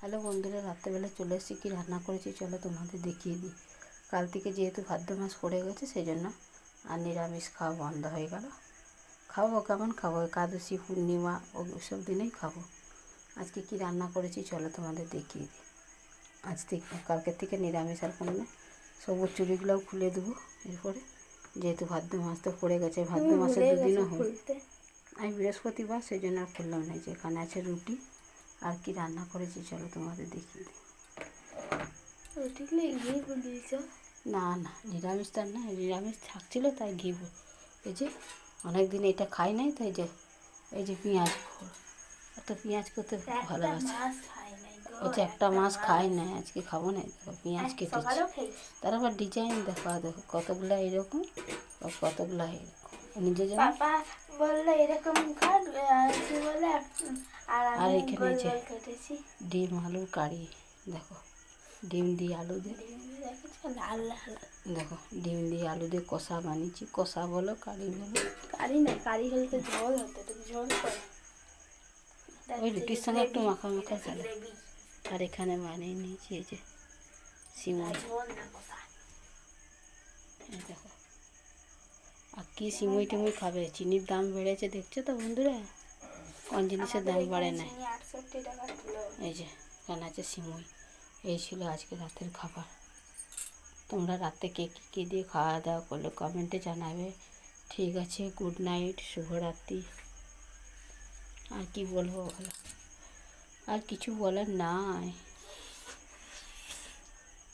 Hello বন্ধুরা, রাত্রেবেলা চলে এসেছি। কী রান্না করেছি চলো তোমাদের দেখিয়ে দিই। কাল থেকে যেহেতু ভাদ্র মাস পড়ে গেছে সেই জন্য আর নিরামিষ খাওয়া বন্ধ হয়ে গেল। খাবো কেমন খাবো, একাদশী পূর্ণিমা ওসব দিনেই খাবো। আজকে কী রান্না করেছি চলো তোমাদের দেখিয়ে দিই। আজ থেকে কালকের থেকে নিরামিষ আর কোনো না। সবুজ চুড়িগুলোও খুলে দেবো এরপরে, যেহেতু ভাদ্র মাস তো পড়ে গেছে। ভাদ্র মাসে দুদিনও হয়। আমি বৃহস্পতিবার সেই জন্য আর খুললাম না। যে এখানে আছে রুটি। আর কি রান্না করেছি চলো তোমাদের দেখিয়ে দিই। না না, নিরামিষটা না, নিরামিষ থাকছিলো তাই ঘি। এই যে অনেক দিন এটা খাই নাই তাই যে এই যে পেঁয়াজ, এত পেঁয়াজ করতে ভালোবাসে। ওই যে একটা মাছ খাই নাই, আজকে খাবো না। দেখো পেঁয়াজ কেটেছি, তার আবার ডিজাইন দেখো। দেখো কতগুলো এরকম আর কতগুলো এরকম। নিজে যেমন বললো এরকম আর এখানে যে ডিম আলুর কারি। দেখো ডিম দিয়ে আলু দিয়ে, দেখো ডিম দিয়ে আলু দিয়ে কষা বানিয়েছি। কষা বলো কারি বলো, কারি না, কারি হলে তো ঝোল হতো, তো ঝোল করে ওই রুটির সঙ্গে একটু মাখা মাখা চলে। আর এখানে বানিয়ে নিয়েছি এই যে সিমই। এই দেখো, আর কী সিমই টিমই খাবে। চিনির দাম বেড়েছে দেখছো তো বন্ধুরা, কোন জিনিসের দাম বাড়ে না। 68 টাকা কিলো। এই যে এখানে আছে সিমই। এই ছিল আজকে রাতের খাবার। তোমরা রাতে কে কী দিয়ে খাওয়া দাওয়া করলে কমেন্টে জানাবে। ঠিক আছে, গুড নাইট, শুভরাত্রি। আর কি বলবো বলো, আর কিছু বলার নাই।